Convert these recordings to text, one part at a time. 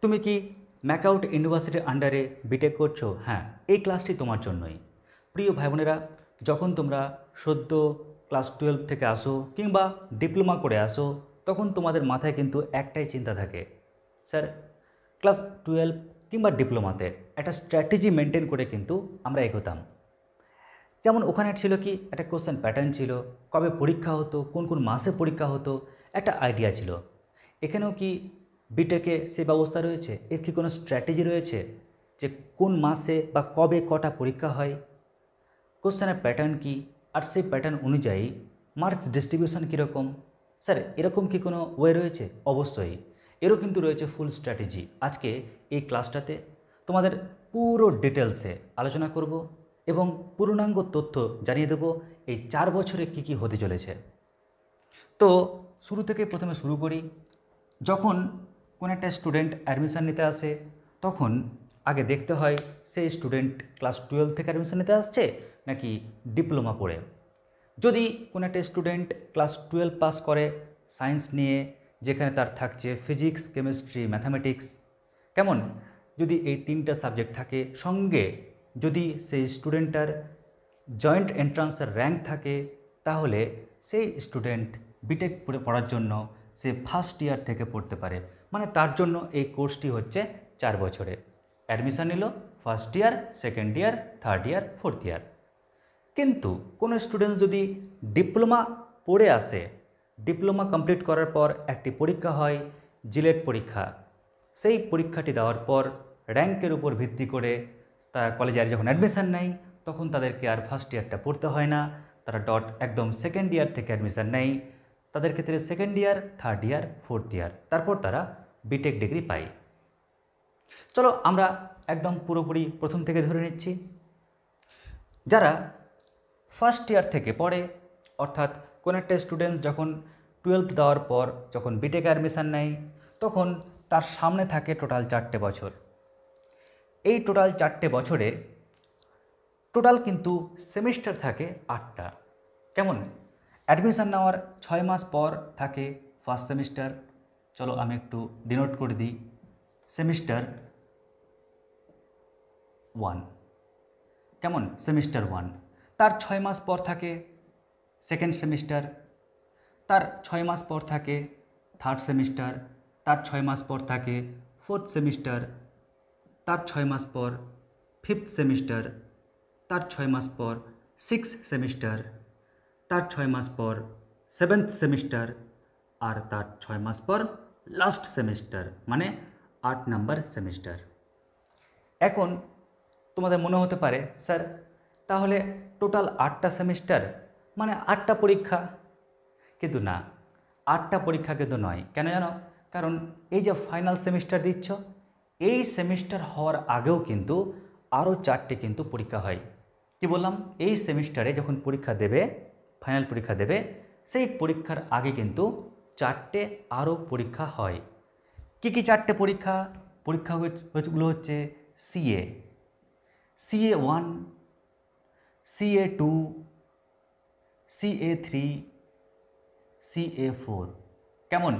তুমি কি ম্যাকআউট ইউনিভার্সিটির আন্ডারে বিটেক করছো? হ্যাঁ, এই ক্লাসটি তোমার জন্যই। প্রিয় ভাই বোনেরা, যখন তোমরা সদ্য ক্লাস 12 থেকে আসো কিংবা ডিপ্লোমা করে আসো, তখন তোমাদের মাথায় কিন্তু একটাই চিন্তা থাকে, স্যার ক্লাস 12 কিংবা ডিপ্লোমাতে একটা স্ট্র্যাটেজি মেনটেন করে কিন্তু আমরা এগোতাম। যেমন ওখানে ছিল কি একটা কোশ্চেন প্যাটার্ন ছিল, কবে পরীক্ষা হতো, কোন কোন মাসে পরীক্ষা হতো, একটা আইডিয়া ছিল। এখানেও কি বিটেকে সেই ব্যবস্থা রয়েছে? এর কি কোনো স্ট্র্যাটেজি রয়েছে যে কোন মাসে বা কবে কটা পরীক্ষা হয়, কোশ্চেনের প্যাটার্ন কি, আর সেই প্যাটার্ন অনুযায়ী মার্কস ডিস্ট্রিবিউশন কীরকম? স্যার এরকম কি কোনো ওয়ে রয়েছে? অবশ্যই এরও কিন্তু রয়েছে ফুল স্ট্র্যাটেজি। আজকে এই ক্লাসটাতে তোমাদের পুরো ডিটেলসে আলোচনা করব এবং পূর্ণাঙ্গ তথ্য জানিয়ে দেব এই 4 বছরে কি কি হতে চলেছে। তো শুরু থেকে প্রথমে শুরু করি। যখন কোনো একটা স্টুডেন্ট অ্যাডমিশান নিতে আসে, তখন আগে দেখতে হয় সেই স্টুডেন্ট ক্লাস 12 থেকে অ্যাডমিশান নিতে আসছে নাকি ডিপ্লোমা পড়ে। যদি কোনো একটা স্টুডেন্ট ক্লাস 12 পাস করে সায়েন্স নিয়ে, যেখানে তার থাকছে ফিজিক্স, কেমিস্ট্রি, ম্যাথামেটিক্স, কেমন, যদি এই 3টা সাবজেক্ট থাকে, সঙ্গে যদি সেই স্টুডেন্টটার জয়েন্ট এন্ট্রান্সের র্যাঙ্ক থাকে, তাহলে সেই স্টুডেন্ট বিটেক পড়ার জন্য সে ফার্স্ট ইয়ার থেকে পড়তে পারে। মানে তার জন্য এই কোর্সটি হচ্ছে 4 বছরে। অ্যাডমিশান নিল first year, second year, third year, fourth year. কিন্তু কোনো স্টুডেন্টস যদি ডিপ্লোমা পড়ে আসে, ডিপ্লোমা কমপ্লিট করার পর একটি পরীক্ষা হয়, জিলেট পরীক্ষা। সেই পরীক্ষাটি দেওয়ার পর র্যাঙ্কের উপর ভিত্তি করে তারা কলেজে যখন অ্যাডমিশান নেয়, তখন তাদেরকে আর ফার্স্ট ইয়ারটা পড়তে হয় না, তারা একদম সেকেন্ড ইয়ার থেকে অ্যাডমিশান নেয়। তাদের ক্ষেত্রে second year, third year, fourth year, তারপর তারা বিটেক ডিগ্রি পায়। চলো আমরা একদম পুরোপুরি প্রথম থেকে ধরে নিচ্ছি। যারা ফার্স্ট ইয়ার থেকে পড়ে, অর্থাৎ কোনো একটা স্টুডেন্টস যখন 12 দেওয়ার পর যখন বিটেক অ্যাডমিশান নেয়, তখন তার সামনে থাকে টোটাল 4টে বছর। এই টোটাল 4টে বছরে টোটাল কিন্তু সেমিস্টার থাকে 8টা। কেমন, অ্যাডমিশান নেওয়ার 6 মাস পর থাকে ফার্স্ট সেমিস্টার। চলো আমি একটু ডিনোট করে দিই, সেমিস্টার 1। কেমন, সেমিস্টার 1। তার 6 মাস পর থাকে সেকেন্ড সেমিস্টার, তার 6 মাস পর থাকে থার্ড সেমিস্টার, তার 6 মাস পর থাকে ফোর্থ সেমিস্টার, তার 6 মাস পর ফিফথ সেমিস্টার, তার 6 মাস পর সিক্স সেমিস্টার, তার 6 মাস পর সেভেন্থ সেমিস্টার, আর তার 6 মাস পর লাস্ট সেমিস্টার, মানে 8 নাম্বার সেমিস্টার। এখন তোমাদের মনে হতে পারে, স্যার তাহলে টোটাল 8টা সেমিস্টার মানে 8টা পরীক্ষা। কিন্তু না, 8টা পরীক্ষা কিন্তু নয়। কেন জানো? কারণ এই যে ফাইনাল সেমিস্টার দিচ্ছ, এই সেমিস্টার হওয়ার আগেও কিন্তু আরও 4টে কিন্তু পরীক্ষা হয়। কি বললাম? এই সেমিস্টারে যখন পরীক্ষা দেবে, ফাইনাল পরীক্ষা দেবে, সেই পরীক্ষার আগে কিন্তু 4টে আরও পরীক্ষা হয়। কি কি 4টে পরীক্ষা? পরীক্ষাগুলো হচ্ছে CA, CA1, CA2, CA3, CA4। কেমন,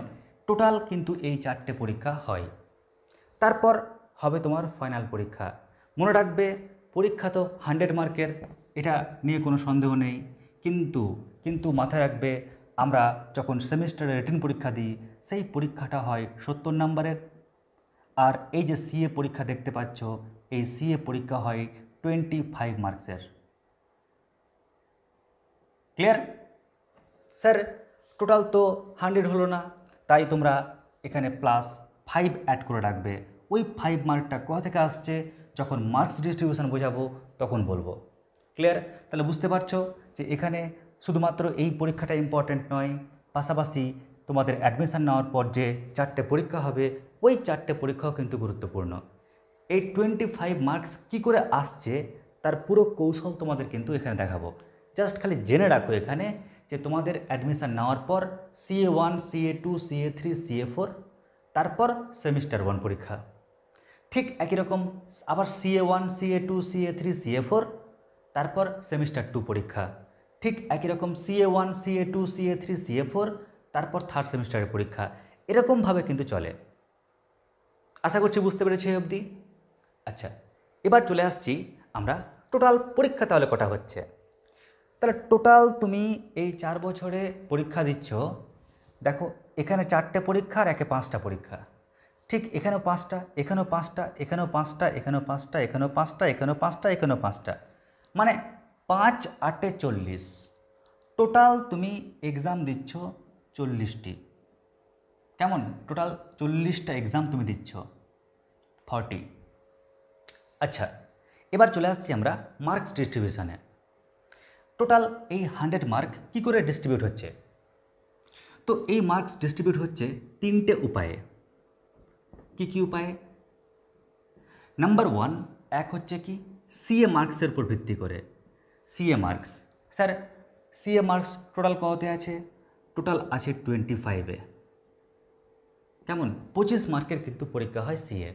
টোটাল কিন্তু এই 4টে পরীক্ষা হয়। তারপর হবে তোমার ফাইনাল পরীক্ষা। মনে রাখবে, পরীক্ষা তো 100 মার্কের, এটা নিয়ে কোনো সন্দেহ নেই। কিন্তু কিন্তু মাথায় রাখবে, আমরা যখন সেমিস্টারে রিটেন পরীক্ষা দিই, সেই পরীক্ষাটা হয় 70 নাম্বারের। আর এই যে সিএ পরীক্ষা দেখতে পাচ্ছ, এই সিএ পরীক্ষা হয় 25 মার্কসের। ক্লিয়ার? স্যার টোটাল তো 100 হলো না, তাই তোমরা এখানে +5 অ্যাড করে রাখবে। ওই 5 মার্কটা কোথা থেকে আসছে, যখন মার্কস ডিস্ট্রিবিউশন বোঝাবো তখন বলবো। ক্লিয়ার? তাহলে বুঝতে পারছো যে এখানে শুধুমাত্র এই পরীক্ষাটা ইম্পর্ট্যান্ট নয়, পাশাপাশি তোমাদের অ্যাডমিশান নেওয়ার পর যে 4টে পরীক্ষা হবে, ওই 4টে পরীক্ষাও কিন্তু গুরুত্বপূর্ণ। এই 25 মার্কস কী করে আসছে তার পুরো কৌশল তোমাদের কিন্তু এখানে দেখাবো। জাস্ট খালি জেনে রাখো এখানে যে তোমাদের অ্যাডমিশান নেওয়ার পর CA1, CA2, CA3, CA4, তারপর সেমিস্টার 1 পরীক্ষা। ঠিক একই রকম আবার CA1, CA2, CA3, CA4, তারপর সেমিস্টার 2 পরীক্ষা। ঠিক একই রকম CA1, CA2, CA3, CA4, তারপর থার্ড সেমিস্টারের পরীক্ষা। এরকমভাবে কিন্তু চলে। আশা করছি বুঝতে পেরেছি এই অবধি। আচ্ছা, এবার চলে আসছি আমরা টোটাল পরীক্ষা তাহলে কটা হচ্ছে। তাহলে টোটাল তুমি এই 4 বছরে পরীক্ষা দিচ্ছ, দেখো এখানে 4টে পরীক্ষা আর একে 5টা পরীক্ষা, ঠিক এখানেও 5টা, এখানেও 5টা, এখানেও 5টা, এখানেও 5টা, এখানেও 5টা, এখানেও 5টা, এখানেও 5টা, মানে 5 8 40। টোটাল তুমি এক্সাম দিচ্ছ 40টি। কেমন? টোটাল 40টা এক্সাম তুমি দিচ্ছ, 40। আচ্ছা, এবার চলে আসছি আমরা মার্কস ডিস্ট্রিবিউশনে। টোটাল এই 100 মার্ক কী করে ডিস্ট্রিবিউট হচ্ছে? তো এই মার্কস ডিস্ট্রিবিউট হচ্ছে 3টে উপায়ে। কি কি উপায়ে? নাম্বার 1, এক হচ্ছে কি সিএ মার্কসের উপর ভিত্তি করে। CA marks, sir CA marks total কততে আছে? টোটাল আছে 25-এ। কেমন? 25 মার্কের কিন্তু পরীক্ষা হয় সিএ।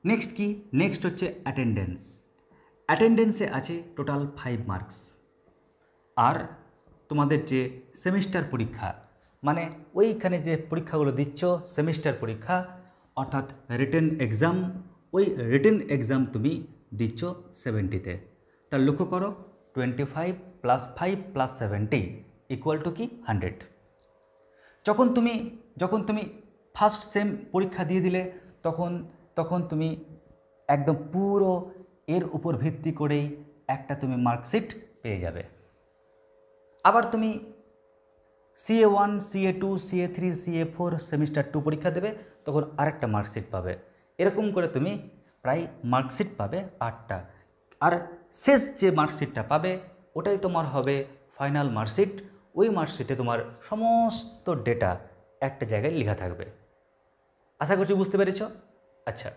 নেক্সট কি? নেক্সট হচ্ছে অ্যাটেন্ডেন্স। অ্যাটেন্ডেন্সে আছে টোটাল 5 মার্কস। আর তোমাদের যে সেমিস্টার পরীক্ষা, মানে ওইখানে যে পরীক্ষাগুলো দিচ্ছ সেমিস্টার পরীক্ষা, অর্থাৎ রিটেন এক্সাম, ওই রিটেন এক্সাম তুমি দিচ্ছ 70-তে। তার লক্ষ্য করো 25 + 5 + 70 = কি 100। যখন তুমি ফার্স্ট সেম পরীক্ষা দিয়ে দিলে তখন তুমি একদম পুরো এর উপর ভিত্তি করেই একটা তুমি মার্কশিট পেয়ে যাবে। আবার তুমি CA1, CA2, CA3, CA4 semester 2 পরীক্ষা দেবে, তখন আরেকটা মার্কশিট পাবে। এরকম করে তুমি প্রায় মার্কশিট পাবে 8টা। আর শেষ যে মার্কশিটটা পাবে ওটাই তোমার হবে ফাইনাল মার্কশিট। ওই মার্কশিটে তোমার সমস্ত ডেটা একটা জায়গায় লেখা থাকবে। আশা করছি বুঝতে পেরেছ। আচ্ছা,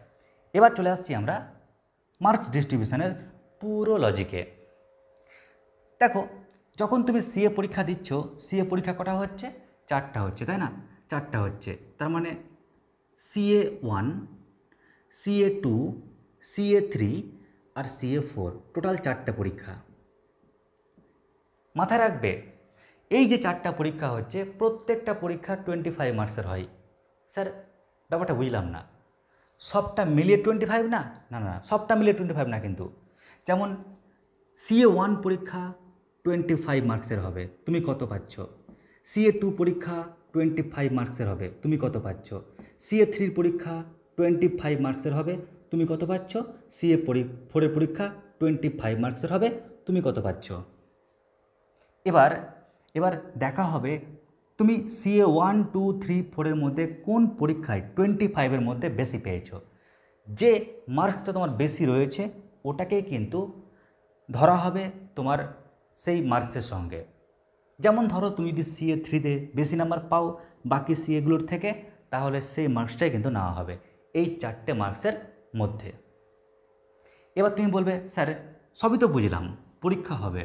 এবার চলে আসছি আমরা মার্কস ডিস্ট্রিবিউশনের পুরো লজিকে। দেখো, যখন তুমি সিএ পরীক্ষা দিচ্ছ, সিএ পরীক্ষা কটা হচ্ছে? 4টা হচ্ছে, তাই না? 4টা হচ্ছে, তার মানে CA1, CA2, CA3 আর CA4, টোটাল 4টা পরীক্ষা। মাথায় রাখবে, এই যে 4টা পরীক্ষা হচ্ছে, প্রত্যেকটা পরীক্ষা 25 মার্কসের হয়। স্যার ব্যাপারটা বুঝলাম না, সবটা মিলিয়ে 25 না? না না, সবটা মিলিয়ে 25 না কিন্তু। যেমন CA1 পরীক্ষা 25 মার্কসের হবে, তুমি কত পাচ্ছ? CA2 পরীক্ষা 25 মার্কসের হবে, তুমি কত পাচ্ছ? CA3 পরীক্ষা 25 মার্কসের হবে, তুমি কত পাচ্ছ? CA4 পরীক্ষা 25 মার্কসের হবে, তুমি কত পাচ্ছ? এবার দেখা হবে তুমি CA1, 2, 3, 4-এর মধ্যে কোন পরীক্ষায় 25-এর মধ্যে বেশি পেয়েছ। যে মার্কসটা তোমার বেশি রয়েছে ওটাকেই কিন্তু ধরা হবে তোমার সেই মার্কসের সঙ্গে। যেমন ধরো তুমি যদি CA3-তে বেশি নাম্বার পাও বাকি CA-গুলোর থেকে, তাহলে সেই মার্কসটাই কিন্তু নেওয়া হবে এই 4টে মার্কসের মধ্যে। এবার তুমি বলবে, স্যার সবই তো বুঝলাম, পরীক্ষা হবে,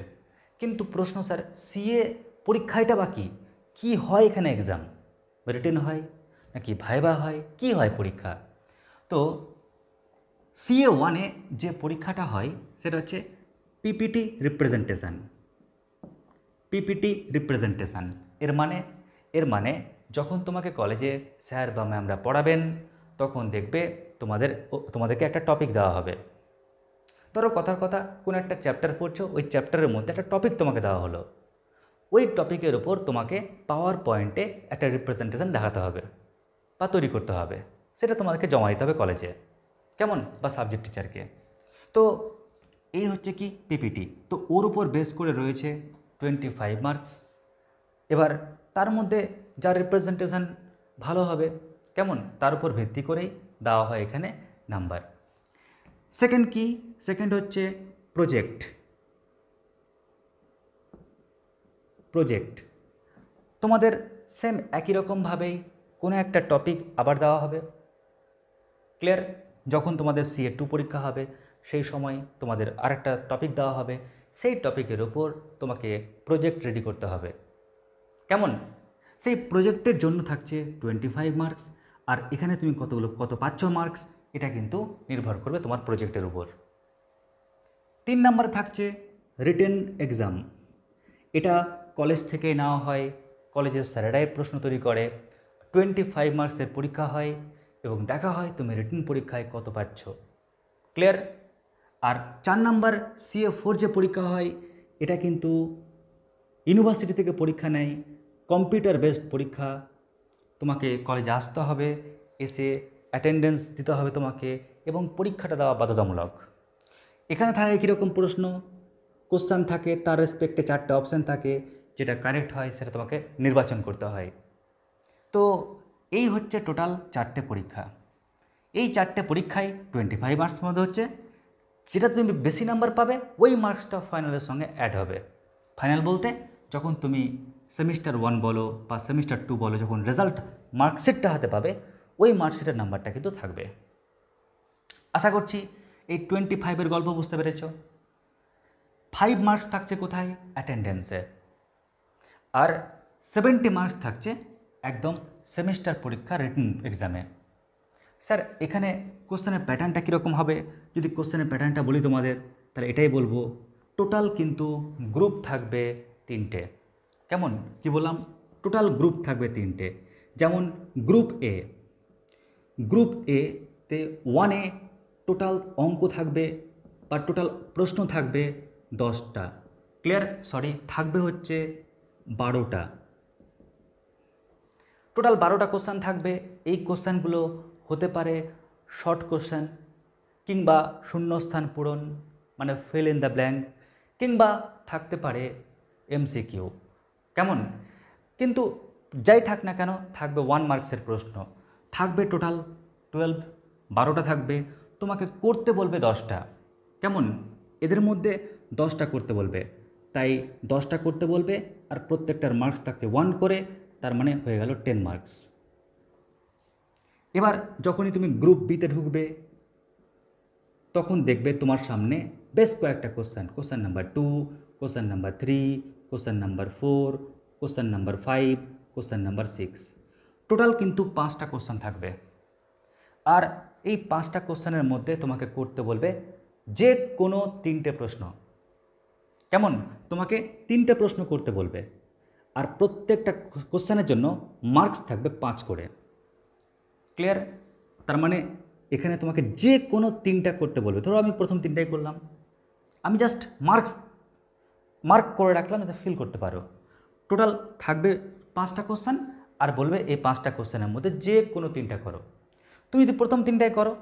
কিন্তু প্রশ্ন স্যার সিএ পরীক্ষাটা বাকি কি হয়? এখানে এক্সাম রিটেন হয় নাকি ভাইবা হয়, কি হয় পরীক্ষা? তো CA1-এ যে পরীক্ষাটা হয় সেটা হচ্ছে পিপিটি রিপ্রেজেন্টেশন। এর মানে যখন তোমাকে কলেজে স্যার বা ম্যামরা পড়াবেন, তখন দেখবে তোমাদেরকে একটা টপিক দেওয়া হবে। ধরো কথার কথা কোনো একটা চ্যাপ্টার পড়ছো, ওই চ্যাপ্টারের মধ্যে একটা টপিক তোমাকে দেওয়া হলো, ওই টপিকের ওপর তোমাকে পাওয়ার পয়েন্টে একটা রিপ্রেজেন্টেশন দেখাতে হবে বা তৈরি করতে হবে। সেটা তোমাদেরকে জমা দিতে হবে কলেজে, কেমন, বা সাবজেক্ট টিচারকে। তো এই হচ্ছে কি পিপিটি। তো ওর উপর বেস করে রয়েছে 25 মার্কস। এবার তার মধ্যে যার রিপ্রেজেন্টেশন ভালো হবে, কেমন, তার উপর ভিত্তি করেই দেওয়া হয় এখানে নাম্বার। সেকেন্ড হচ্ছে প্রজেক্ট। তোমাদের সেম একই রকমভাবেই কোনো একটা টপিক আবার দেওয়া হবে। ক্লিয়ার? যখন তোমাদের CA2 পরীক্ষা হবে সেই সময় তোমাদের আরেকটা টপিক দেওয়া হবে, সেই টপিকের ওপর তোমাকে প্রজেক্ট রেডি করতে হবে। কেমন? সেই প্রজেক্টের জন্য থাকছে 25 মার্কস, আর এখানে তুমি কত পাচ্ছ মার্কস, এটা কিন্তু নির্ভর করবে তোমার প্রজেক্টের উপর। 3 নম্বরে থাকছে রিটেন এক্সাম। এটা কলেজ থেকে নেওয়া হয়, কলেজের স্যারেরাই প্রশ্ন তৈরি করে, 25 মার্কসের পরীক্ষা হয়। এবং দেখা হয় তুমি রিটেন পরীক্ষায় কত পাচ্ছ। ক্লিয়ার? আর 4 নাম্বার CA4 যে পরীক্ষা হয় এটা কিন্তু ইউনিভার্সিটি থেকে পরীক্ষা নেয়, কম্পিউটার বেসড পরীক্ষা। তোমাকে কলেজে আসতে হবে, এসে অ্যাটেন্ডেন্স দিতে হবে তোমাকে, এবং পরীক্ষাটা দেওয়া বাধ্যতামূলক। এখানে থাকে কীরকম প্রশ্ন, কোশ্চান থাকে, তার রেসপেক্টে 4টে অপশান থাকে, যেটা কারেক্ট হয় সেটা তোমাকে নির্বাচন করতে হয়। তো এই হচ্ছে টোটাল 4টে পরীক্ষা। এই 4টে পরীক্ষায় 25 মার্কস মধ্যে হচ্ছে, যেটা তুমি বেশি নাম্বার পাবে ওই মার্কসটা ফাইনালের সঙ্গে অ্যাড হবে। ফাইনাল বলতে যখন তুমি সেমিস্টার 1 বলো বা সেমিস্টার 2 বলো, যখন রেজাল্ট মার্কশিটটা হাতে পাবে ওই মার্কশিটের নাম্বারটা কিন্তু থাকবে। আশা করছি এই 25-এর গল্প বুঝতে পেরেছ। 5 মার্কস থাকছে কোথায়? অ্যাটেন্ডেন্সে। আর 70 মার্কস থাকছে একদম সেমিস্টার পরীক্ষা রিটেন এক্সামে। স্যার এখানে কোশ্চেনের প্যাটার্নটা কীরকম হবে? যদি কোশ্চেনের প্যাটার্নটা বলি তোমাদের, তাহলে এটাই বলবো, টোটাল কিন্তু গ্রুপ থাকবে 3টে। কেমন কি বললাম? টোটাল গ্রুপ থাকবে 3টে। যেমন গ্রুপ এ, গ্রুপ এতে 1-এ টোটাল অঙ্ক থাকবে বা টোটাল প্রশ্ন থাকবে 10টা। ক্লিয়ার? থাকবে হচ্ছে 12টা। টোটাল 12টা কোশ্চেন থাকবে। এই কোশ্চেনগুলো হতে পারে শর্ট কোশ্চেন, কিংবা শূন্যস্থান পূরণ মানে ফিল ইন দ্য ব্ল্যাঙ্ক, কিংবা থাকতে পারে MCQ। কেমন? কিন্তু যাই থাক না কেন থাকবে 1 মার্কসের প্রশ্ন। থাকবে টোটাল 12টা থাকবে, তোমাকে করতে বলবে 10টা। কেমন? এদের মধ্যে 10টা করতে বলবে, তাই 10টা করতে বলবে, আর প্রত্যেকটার মার্কস থাকছে 1 করে, তার মানে হয়ে গেল 10 মার্কস। এবার যখনই তুমি গ্রুপ বিতে ঢুকবে তখন দেখবে তোমার সামনে বেশ কয়েকটা question, question number 2, question number 3, question number 4, question number 5, question number 6। Total কিন্তু 5টা কোশ্চেন থাকবে। আর এই 5টা কোশ্চেনের মধ্যে তোমাকে করতে বলবে যে কোনো 3টে প্রশ্ন। কেমন? তোমাকে 3টে প্রশ্ন করতে বলবে, আর প্রত্যেকটা কোশ্চেনের জন্য মার্কস থাকবে 5 করে। ক্লিয়ার? তার মানে এখানে তোমাকে যে কোনো 3টা করতে বলবে। ধরো আমি প্রথম 3টাই করলাম, আমি জাস্ট মার্ক করে রাখলাম যাতে ফিল করতে পারো। টোটাল থাকবে 5টা কোশ্চেন, আর বলবে এই 5টা কোশ্চেনের মধ্যে যে কোনো 3টা করো। তুমি যদি প্রথম 3টাই করো,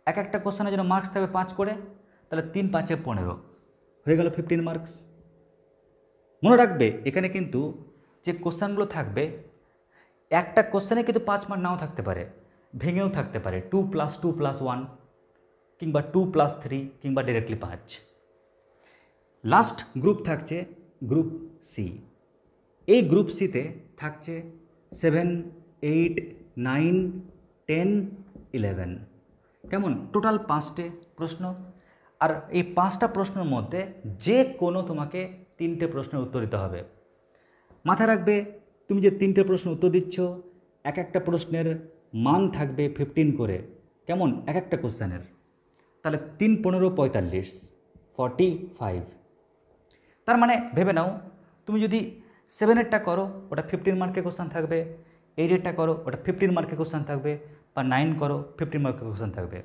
এক একটা কোশ্চেনের জন্য মার্কস থাকবে 5 করে, তাহলে 3 × 5 = 15, হয়ে গেল 15 মার্কস। মনে রাখবে এখানে কিন্তু যে কোশ্চেনগুলো থাকবে, একটা কোশ্চেনে কিন্তু 5 মার্ক নাও থাকতে পারে, ভেঙেও থাকতে পারে 2 + 2 + 1, কিংবা 2 + 3, কিংবা ডিরেক্টলি 5। লাস্ট গ্রুপ থাকছে গ্রুপ সি। এই গ্রুপ সিতে থাকছে 7, 8, 9, 10, 11। কেমন? টোটাল 5টে প্রশ্ন, আর এই 5টা প্রশ্নের মধ্যে যে কোনো তোমাকে 3টে প্রশ্নের উত্তর দিতে হবে। মাথায় রাখবে তুমি যে 3টে প্রশ্ন উত্তর দিচ্ছ, এক একটা প্রশ্নের মান থাকবে 15 করে। কেমন? এক একটা কোশ্চেনের, তাহলে 3 × 15 = 45, 45। তার মানে ভেবে নাও, তুমি যদি 7-এরটা করো ওটা 15 মার্কের কোশ্চেন থাকবে, 8-এরটা করো ওটা 15 মার্কের কোশ্চেন থাকবে, বা 9 করো 15 মার্কের কোশ্চেন থাকবে।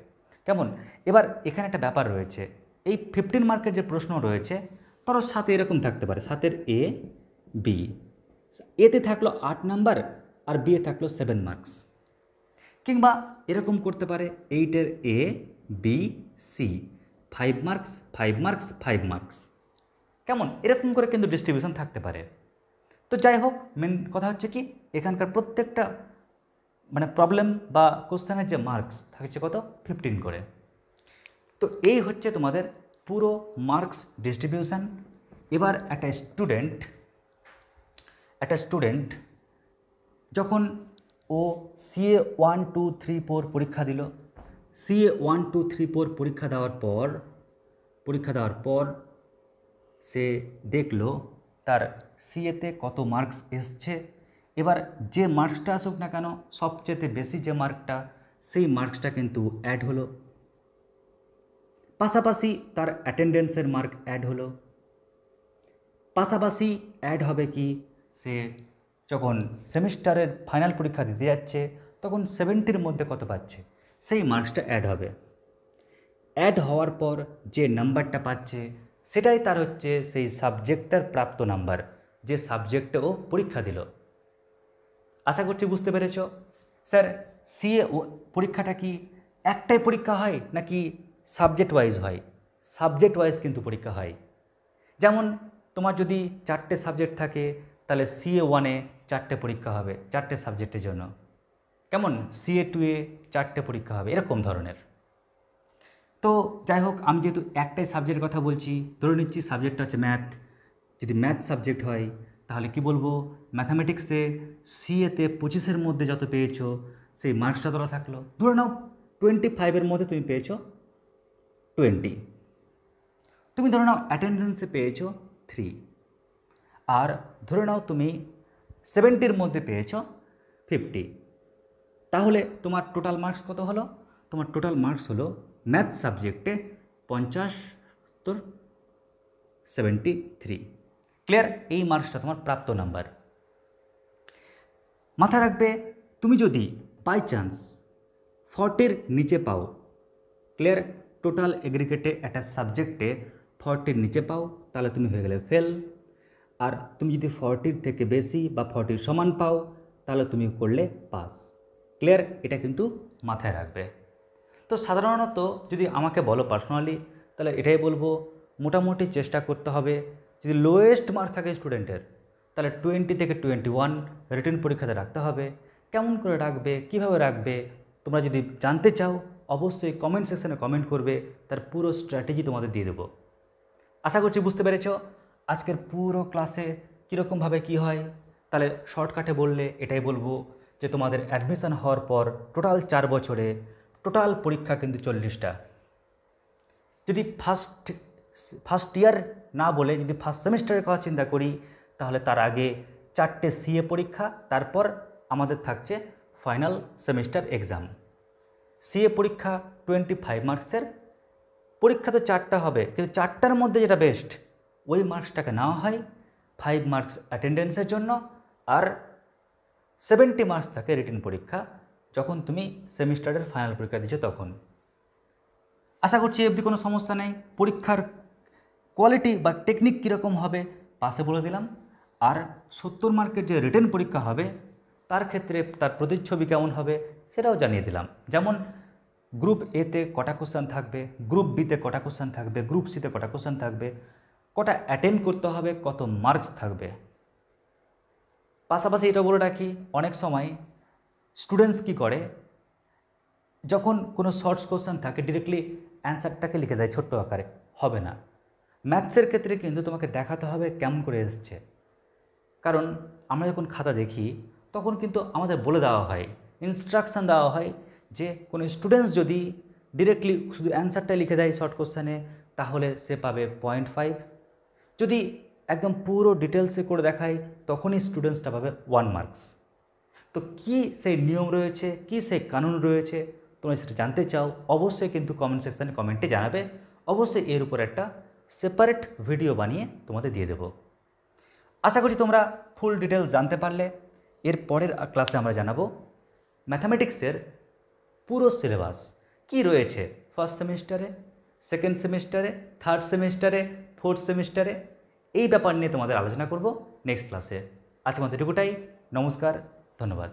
কেমন? এবার এখানে একটা ব্যাপার রয়েছে, এই 15 মার্কের যে প্রশ্ন রয়েছে, ধরো 7-এ এরকম থাকতে পারে, 7-এর A, B, এতে থাকলো 8 নাম্বার, আর B এ থাকলো 7 মার্কস। কিংবা এরকম করতে পারে 8-এর A, B, C, 5 marks, 5 marks, 5 marks. কেমন? এরকম করে কিন্তু ডিস্ট্রিবিউশন থাকতে পারে। তো যাই হোক, মেন কথা হচ্ছে কি, এখানকার প্রত্যেকটা মানে প্রবলেম বা কোশ্চেনের যে মার্কস থাকছে কত? 15 করে। তো এই হচ্ছে তোমাদের পুরো মার্কস ডিস্ট্রিবিউশন। এবার একটা স্টুডেন্ট যখন ও CA 1, 2, 3, 4 পরীক্ষা দিল, CA 1, 2, 3, 4 পরীক্ষা দেওয়ার পর সে দেখলো তার CA-তে কত মার্কস এসছে। এবার যে মার্কসটা আসুক না কেন, সবচেয়ে বেশি যে মার্কটা, সেই মার্কসটা কিন্তু অ্যাড হলো। পাশাপাশি তার অ্যাটেন্ডেন্সের মার্ক অ্যাড হলো। পাশাপাশি অ্যাড হবে কি, সে যখন সেমিস্টারের ফাইনাল পরীক্ষা দিতে যাচ্ছে তখন 70-র মধ্যে কত পাচ্ছে সেই মার্কসটা অ্যাড হবে। অ্যাড হওয়ার পর যে নাম্বারটা পাচ্ছে সেটাই তার হচ্ছে সেই সাবজেক্টটার প্রাপ্ত নাম্বার, যে সাবজেক্টে ও পরীক্ষা দিল। আশা করছি বুঝতে পেরেছ। স্যার সিএ পরীক্ষাটা কি একটাই পরীক্ষা হয় নাকি সাবজেক্ট ওয়াইজ হয়? সাবজেক্ট ওয়াইজ কিন্তু পরীক্ষা হয়। যেমন তোমার যদি 4টে সাবজেক্ট থাকে তাহলে CA1-এ 4টে পরীক্ষা হবে 4টে সাবজেক্টের জন্য, কেমন CA2-এ 4টে পরীক্ষা হবে, এরকম ধরনের। তো যাই হোক, আমি যেহেতু একটাই সাবজেক্টের কথা বলছি, ধরে নিচ্ছি সাবজেক্টটা হচ্ছে ম্যাথ। যদি ম্যাথ সাবজেক্ট হয় তাহলে কি বলবো, ম্যাথামেটিক্সে CA-তে 25-এর মধ্যে যত পেয়েছো সেই মার্কসটা তোলা থাকলো। ধরে নাও 25-এর মধ্যে তুমি পেয়েছো 20, তুমি ধরে নাও অ্যাটেন্ডেন্সে পেয়েছো 3, আর ধরে নাও তুমি 70-র মধ্যে পেয়েছো 50, তাহলে তোমার টোটাল মার্কস কত হলো? তোমার টোটাল মার্কস হলো ম্যাথ সাবজেক্টে 50 তোর 73। ক্লিয়ার? এই মার্কসটা তোমার প্রাপ্ত নাম্বার। মাথায় রাখবে, তুমি যদি বাই চান্স 40-র নিচে পাও, ক্লিয়ার, টোটাল এগ্রিগেটে একটা সাবজেক্টে 40-র নিচে পাও তাহলে তুমি হয়ে গেলে ফেল। আর তুমি যদি 40-র থেকে বেশি বা 40-র সমান পাও তাহলে তুমি করলে পাস। ক্লিয়ার? এটা কিন্তু মাথায় রাখবে। তো সাধারণত যদি আমাকে বলো পার্সোনালি, তাহলে এটাই বলবো, মোটামুটি চেষ্টা করতে হবে। যদি লোয়েস্ট মার্ক থাকে স্টুডেন্টের তাহলে 20 থেকে 21 রিটেন পরীক্ষাতে রাখতে হবে। কেমন করে রাখবে, কিভাবে রাখবে, তোমরা যদি জানতে চাও অবশ্যই কমেন্ট সেকশনে কমেন্ট করবে, তার পুরো স্ট্র্যাটেজি তোমাদের দিয়ে দেবো। আশা করছি বুঝতে পেরেছ আজকের পুরো ক্লাসে কীরকমভাবে কি হয়। তাহলে শর্টকাটে বললে এটাই বলবো যে তোমাদের অ্যাডমিশন হওয়ার পর টোটাল 4 বছরে টোটাল পরীক্ষা কিন্তু 40টা। যদি ফার্স্ট ইয়ার না বলে যদি ফার্স্ট সেমিস্টারের কথা চিন্তা করি তাহলে তার আগে 4টে CA পরীক্ষা, তারপর আমাদের থাকছে ফাইনাল সেমিস্টার এক্সাম। CA পরীক্ষা 25 মার্কসের, পরীক্ষা তো 4টা হবে, কিন্তু 4টার মধ্যে যেটা বেস্ট ওই মার্কসটাকে নেওয়া হয় 5 মার্কস অ্যাটেন্ডেন্সের জন্য, আর 70 মার্কস থাকে রিটেন পরীক্ষা যখন তুমি সেমিস্টারের ফাইনাল পরীক্ষা দিচ্ছ তখন। আশা করছি অবধি কোনো সমস্যা নেই। পরীক্ষার কোয়ালিটি বা টেকনিক কীরকম হবে পাশে বলে দিলাম, আর 70 মার্কের যে রিটেন পরীক্ষা হবে তার ক্ষেত্রে তার প্রতিচ্ছবি কেমন হবে সেটাও জানিয়ে দিলাম। যেমন গ্রুপ এতে কটা কোশ্চেন থাকবে, গ্রুপ বিতে কটা কোশ্চেন থাকবে, গ্রুপ সিতে কটা কোশ্চেন থাকবে, কটা অ্যাটেন্ড করতে হবে, কত মার্কস থাকবে। পাশাপাশি এটা বলে রাখি, অনেক সময় স্টুডেন্টস কি করে, যখন কোনো শর্টস কোশ্চেন থাকে ডিরেক্টলি অ্যান্সারটাকে লিখে দেয় ছোট্ট আকারে, হবে না। ম্যাথসের ক্ষেত্রে কিন্তু তোমাকে দেখাতে হবে কেমন করে এসছে, কারণ আমরা যখন খাতা দেখি তখন কিন্তু আমাদের বলে দেওয়া হয়, ইনস্ট্রাকশান দেওয়া হয় যে কোনো স্টুডেন্টস যদি ডিরেক্টলি শুধু অ্যান্সারটা লিখে দেয় শর্ট কোশ্চেনে তাহলে সে পাবে 0.5, যদি একদম পুরো ডিটেলসে করে দেখায় তখনই স্টুডেন্টসটা পাবে 1 মার্কস। তো কি সেই নিয়ম রয়েছে, কি সেই কানুন রয়েছে, তোমরা সেটা জানতে চাও অবশ্যই কিন্তু কমেন্ট সেকশানে কমেন্টে জানাবে। অবশ্যই এর উপর একটা সেপারেট ভিডিও বানিয়ে তোমাদের দিয়ে দেবো। আশা করছি তোমরা ফুল ডিটেলস জানতে পারলে। এর পরের ক্লাসে আমরা জানাবো ম্যাথামেটিক্সের পুরো সিলেবাস কি রয়েছে ফার্স্ট সেমিস্টারে, সেকেন্ড সেমিস্টারে, থার্ড সেমিস্টারে, ফোর্থ সেমিস্টারে, এই ব্যাপার নিয়ে তোমাদের আলোচনা করব নেক্সট ক্লাসে। আজকের মতো এটুকুটাই। নমস্কার, ধন্যবাদ।